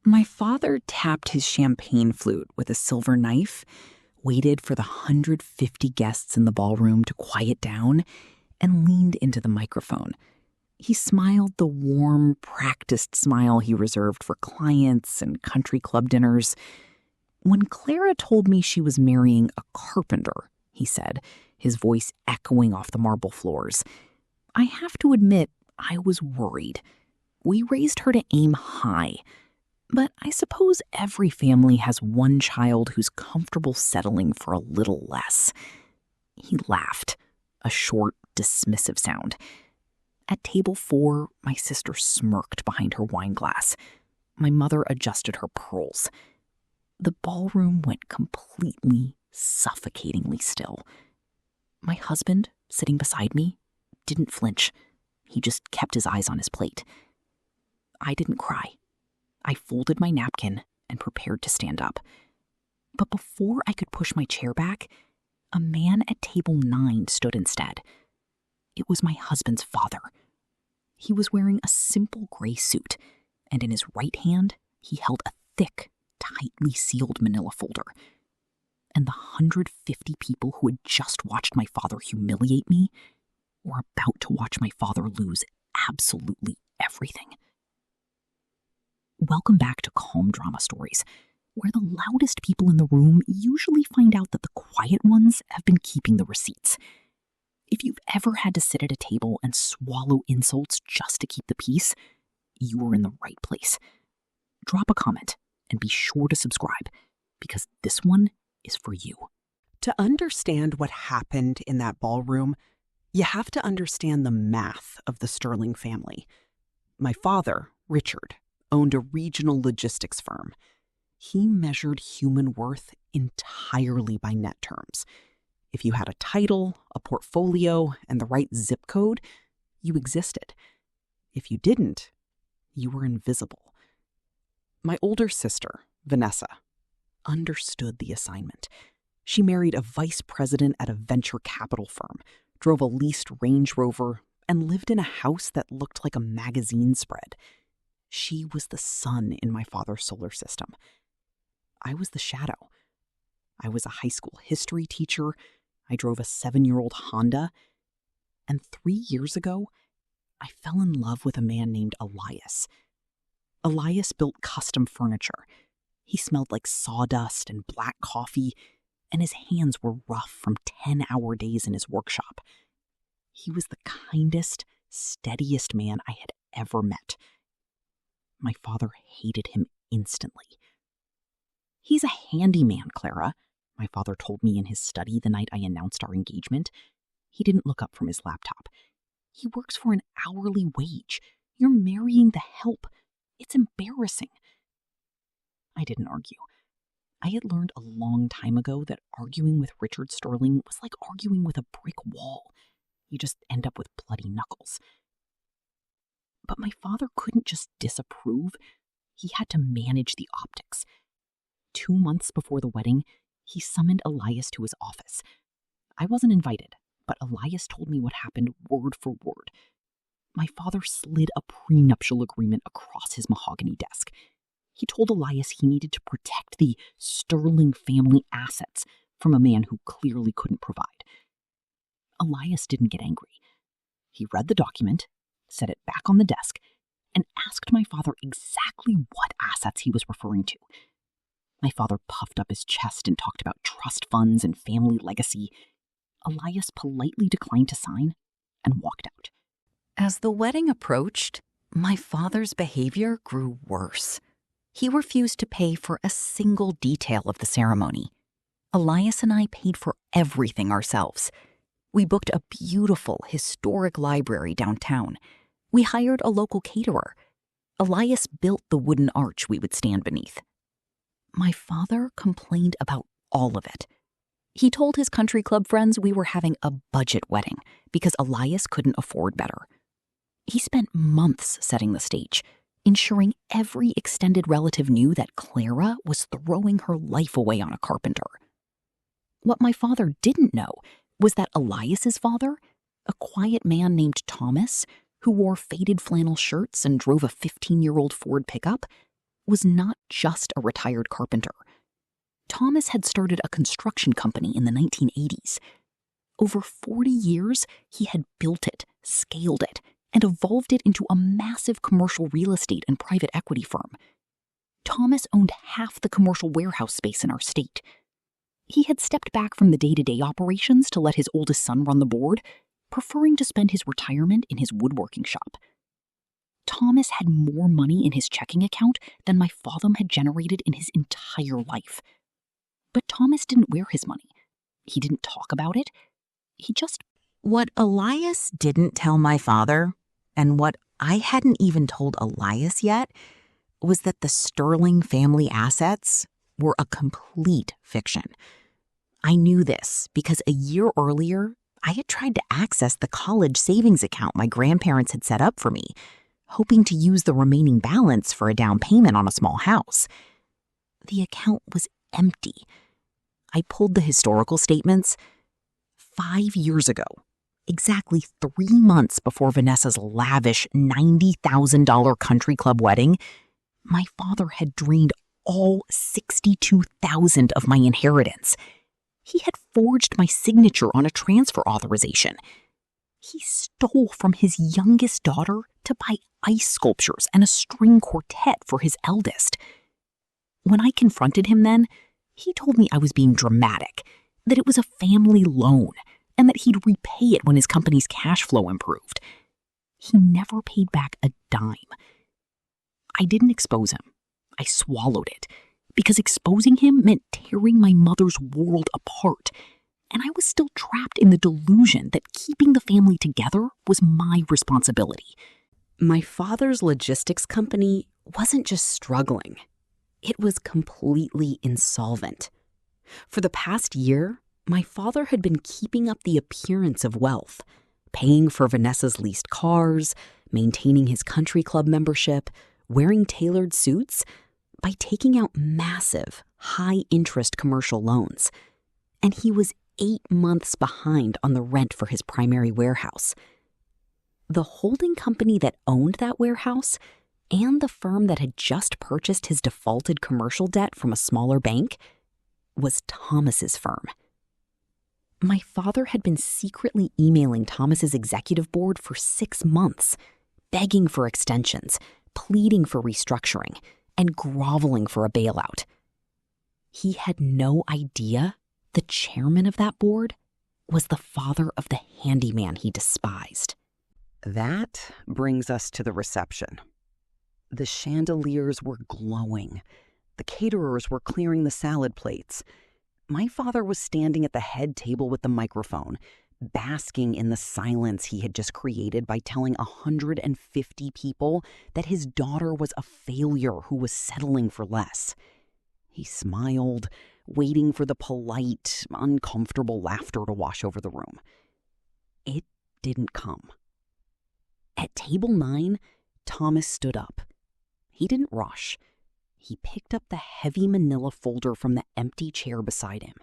My father tapped his champagne flute with a silver knife, waited for the 150 guests in the ballroom to quiet down, and leaned into the microphone. He smiled the warm, practiced smile he reserved for clients and country club dinners. When Clara told me she was marrying a carpenter, he said, his voice echoing off the marble floors, I have to admit I was worried. We raised her to aim high. But I suppose every family has one child who's comfortable settling for a little less. He laughed, a short, dismissive sound. At table 4, my sister smirked behind her wine glass. My mother adjusted her pearls. The ballroom went completely, suffocatingly still. My husband, sitting beside me, didn't flinch. He just kept his eyes on his plate. I didn't cry. I folded my napkin and prepared to stand up. But before I could push my chair back, a man at table 9 stood instead. It was my husband's father. He was wearing a simple gray suit, and in his right hand, he held a thick, tightly sealed manila folder. And the 150 people who had just watched my father humiliate me were about to watch my father lose absolutely everything. Welcome back to Calm Drama Stories, where the loudest people in the room usually find out that the quiet ones have been keeping the receipts. If you've ever had to sit at a table and swallow insults just to keep the peace, you are in the right place. Drop a comment and be sure to subscribe, because this one is for you. To understand what happened in that ballroom, you have to understand the math of the Sterling family. My father, Richard, owned a regional logistics firm. He measured human worth entirely by net terms. If you had a title, a portfolio, and the right zip code, you existed. If you didn't, you were invisible. My older sister, Vanessa, understood the assignment. She married a vice president at a venture capital firm, drove a leased Range Rover, and lived in a house that looked like a magazine spread. She was the sun in my father's solar system. I was the shadow. I was a high school history teacher. I drove a 7-year-old Honda. And 3 years ago, I fell in love with a man named Elias. Elias built custom furniture. He smelled like sawdust and black coffee, and his hands were rough from 10-hour days in his workshop. He was the kindest, steadiest man I had ever met. My father hated him instantly. He's a handyman, Clara, my father told me in his study the night I announced our engagement. He didn't look up from his laptop. He works for an hourly wage. You're marrying the help. It's embarrassing. I didn't argue. I had learned a long time ago that arguing with Richard Sterling was like arguing with a brick wall. You just end up with bloody knuckles. But my father couldn't just disapprove. He had to manage the optics. 2 months before the wedding, he summoned Elias to his office. I wasn't invited, but Elias told me what happened word for word. My father slid a prenuptial agreement across his mahogany desk. He told Elias he needed to protect the Sterling family assets from a man who clearly couldn't provide. Elias didn't get angry. He read the document, set it back on the desk, and asked my father exactly what assets he was referring to. My father puffed up his chest and talked about trust funds and family legacy. Elias politely declined to sign and walked out. As the wedding approached, my father's behavior grew worse. He refused to pay for a single detail of the ceremony. Elias and I paid for everything ourselves. We booked a beautiful, historic library downtown. We hired a local caterer. Elias built the wooden arch we would stand beneath. My father complained about all of it. He told his country club friends we were having a budget wedding because Elias couldn't afford better. He spent months setting the stage, ensuring every extended relative knew that Clara was throwing her life away on a carpenter. What my father didn't know was that Elias's father, a quiet man named Thomas, who wore faded flannel shirts and drove a 15-year-old Ford pickup, was not just a retired carpenter. Thomas had started a construction company in the 1980s. Over 40 years, he had built it, scaled it, and evolved it into a massive commercial real estate and private equity firm. Thomas owned half the commercial warehouse space in our state. He had stepped back from the day-to-day operations to let his oldest son run the board, preferring to spend his retirement in his woodworking shop. Thomas had more money in his checking account than my father had generated in his entire life. But Thomas didn't wear his money. He didn't talk about it. He just... What Elias didn't tell my father, and what I hadn't even told Elias yet, was that the Sterling family assets were a complete fiction. I knew this because a year earlier, I had tried to access the college savings account my grandparents had set up for me, hoping to use the remaining balance for a down payment on a small house. The account was empty. I pulled the historical statements. 5 years ago, exactly 3 months before Vanessa's lavish $90,000 country club wedding, my father had drained all $62,000 of my inheritance. He had forged my signature on a transfer authorization. He stole from his youngest daughter to buy ice sculptures and a string quartet for his eldest. When I confronted him then, he told me I was being dramatic, that it was a family loan, and that he'd repay it when his company's cash flow improved. He never paid back a dime. I didn't expose him. I swallowed it, because exposing him meant tearing my mother's world apart, and I was still trapped in the delusion that keeping the family together was my responsibility. My father's logistics company wasn't just struggling. It was completely insolvent. For the past year, my father had been keeping up the appearance of wealth, paying for Vanessa's leased cars, maintaining his country club membership, wearing tailored suits, by taking out massive, high-interest commercial loans. And he was 8 months behind on the rent for his primary warehouse. The holding company that owned that warehouse and the firm that had just purchased his defaulted commercial debt from a smaller bank was Thomas's firm. My father had been secretly emailing Thomas's executive board for 6 months, begging for extensions, pleading for restructuring, and groveling for a bailout. He had no idea the chairman of that board was the father of the handyman he despised. That brings us to the reception. The chandeliers were glowing. The caterers were clearing the salad plates. My father was standing at the head table with the microphone, basking in the silence he had just created by telling 150 people that his daughter was a failure who was settling for less. He smiled, waiting for the polite, uncomfortable laughter to wash over the room. It didn't come. At table 9, Thomas stood up. He didn't rush. He picked up the heavy manila folder from the empty chair beside him.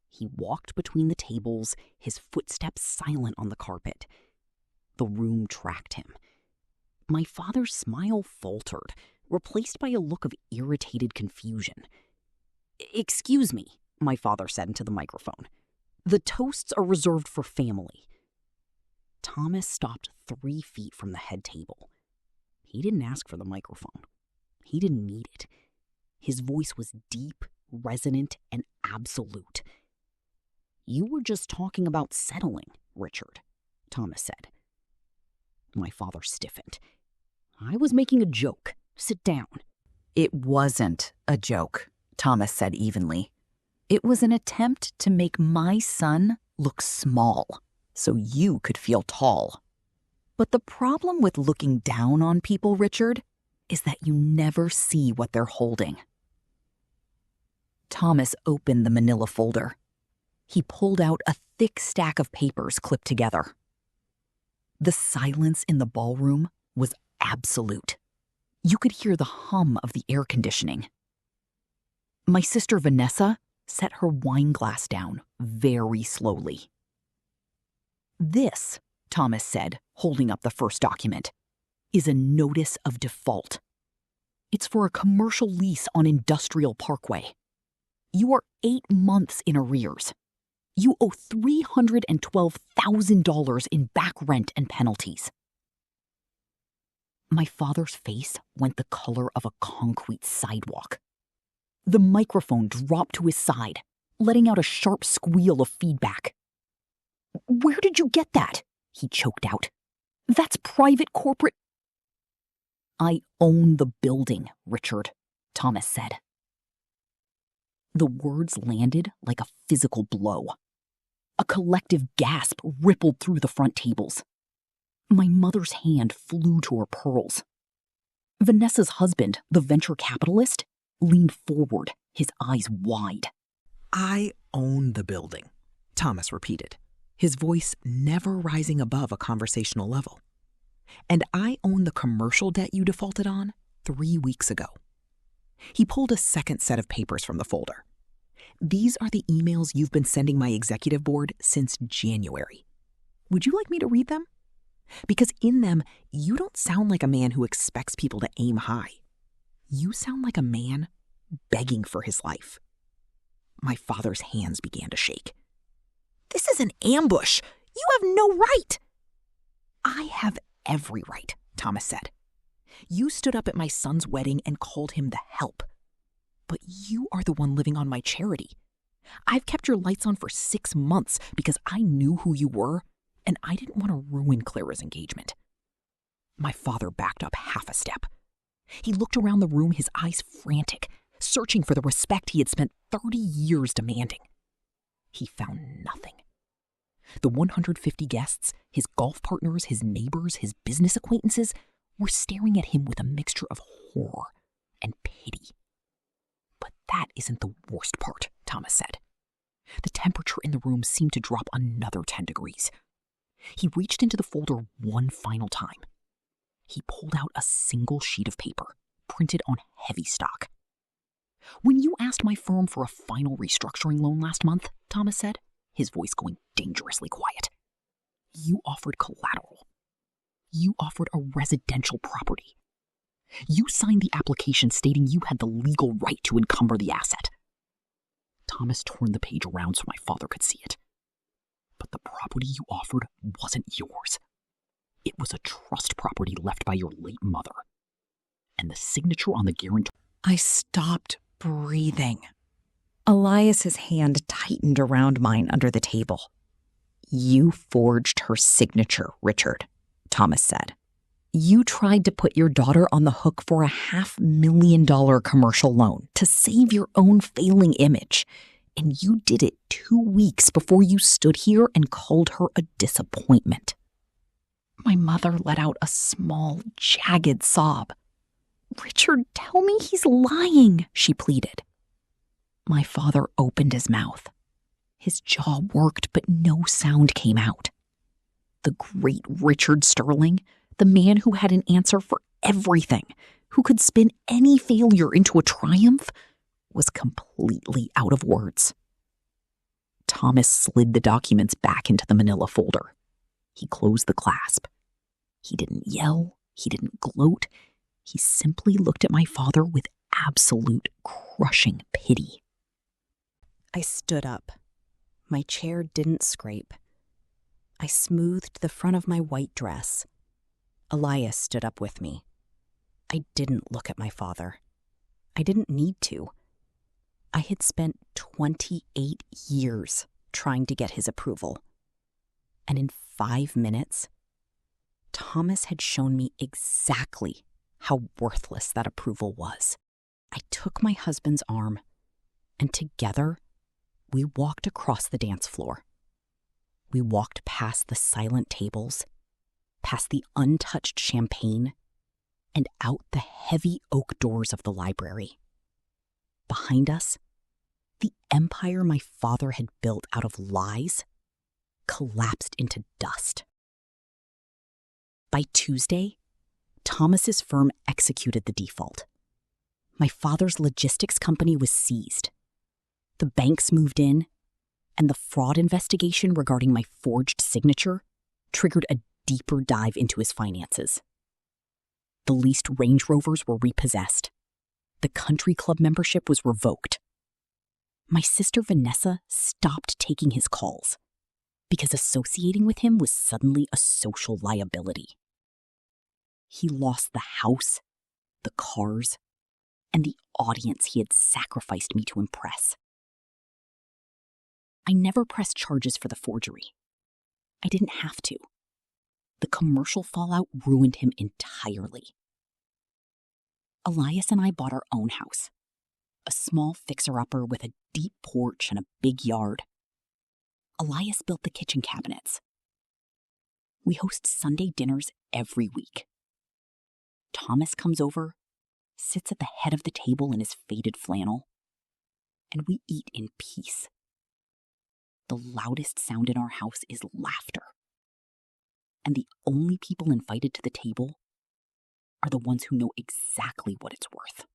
He walked between the tables, his footsteps silent on the carpet. The room tracked him. My father's smile faltered, replaced by a look of irritated confusion. "Excuse me," my father said into the microphone. "The toasts are reserved for family." Thomas stopped 3 feet from the head table. He didn't ask for the microphone. He didn't need it. His voice was deep, resonant, and absolute. "You were just talking about settling, Richard," Thomas said. My father stiffened. "I was making a joke. Sit down." It wasn't a joke, Thomas said evenly. It was an attempt to make my son look small so you could feel tall. But the problem with looking down on people, Richard, is that you never see what they're holding. Thomas opened the manila folder. He pulled out a thick stack of papers clipped together. The silence in the ballroom was absolute. You could hear the hum of the air conditioning. My sister Vanessa set her wine glass down very slowly. "This," Thomas said, holding up the first document, "is a notice of default. It's for a commercial lease on Industrial Parkway. You are 8 months in arrears. You owe $312,000 in back rent and penalties. My father's face went the color of a concrete sidewalk. The microphone dropped to his side, letting out a sharp squeal of feedback. "Where did you get that?" he choked out. "That's private corporate—" "I own the building, Richard," Thomas said. The words landed like a physical blow. A collective gasp rippled through the front tables. My mother's hand flew to her pearls. Vanessa's husband, the venture capitalist, leaned forward, his eyes wide. "I own the building," Thomas repeated, his voice never rising above a conversational level. "And I own the commercial debt you defaulted on 3 weeks ago." He pulled a second set of papers from the folder. "These are the emails you've been sending my executive board since January. Would you like me to read them? Because in them, you don't sound like a man who expects people to aim high. You sound like a man begging for his life." My father's hands began to shake. "This is an ambush. You have no right." "I have every right," Thomas said. "You stood up at my son's wedding and called him the help. But you are the one living on my charity. I've kept your lights on for 6 months because I knew who you were, and I didn't want to ruin Clara's engagement." My father backed up half a step. He looked around the room, his eyes frantic, searching for the respect he had spent 30 years demanding. He found nothing. The 150 guests, his golf partners, his neighbors, his business acquaintances, were staring at him with a mixture of horror and pity. "But that isn't the worst part," Thomas said. The temperature in the room seemed to drop another 10 degrees. He reached into the folder one final time. He pulled out a single sheet of paper, printed on heavy stock. "When you asked my firm for a final restructuring loan last month," Thomas said, his voice going dangerously quiet, "you offered collateral. You offered a residential property. You signed the application stating you had the legal right to encumber the asset." Thomas turned the page around so my father could see it. "But the property you offered wasn't yours. It was a trust property left by your late mother. And the signature on the guarantor—" I stopped breathing. Elias's hand tightened around mine under the table. "You forged her signature, Richard," Thomas said. "You tried to put your daughter on the hook for a $500,000 commercial loan to save your own failing image. And you did it 2 weeks before you stood here and called her a disappointment." My mother let out a small, jagged sob. "Richard, tell me he's lying," she pleaded. My father opened his mouth. His jaw worked, but no sound came out. The great Richard Sterling, the man who had an answer for everything, who could spin any failure into a triumph, was completely out of words. Thomas slid the documents back into the manila folder. He closed the clasp. He didn't yell. He didn't gloat. He simply looked at my father with absolute crushing pity. I stood up. My chair didn't scrape. I smoothed the front of my white dress. Elias stood up with me. I didn't look at my father. I didn't need to. I had spent 28 years trying to get his approval. And in 5 minutes, Thomas had shown me exactly how worthless that approval was. I took my husband's arm, and together, we walked across the dance floor. We walked past the silent tables, past the untouched champagne, and out the heavy oak doors of the library. Behind us, the empire my father had built out of lies collapsed into dust. By Tuesday, Thomas's firm executed the default. My father's logistics company was seized. The banks moved in, and the fraud investigation regarding my forged signature triggered a deeper dive into his finances. The leased Range Rovers were repossessed, The country club membership was revoked. My sister Vanessa stopped taking his calls because associating with him was suddenly a social liability. He lost the house, the cars, and the audience he had sacrificed me to impress. I never pressed charges for the forgery. I didn't have to. The commercial fallout ruined him entirely. Elias and I bought our own house, a small fixer-upper with a deep porch and a big yard. Elias built the kitchen cabinets. We host Sunday dinners every week. Thomas comes over, sits at the head of the table in his faded flannel, and we eat in peace. The loudest sound in our house is laughter. And the only people invited to the table are the ones who know exactly what it's worth.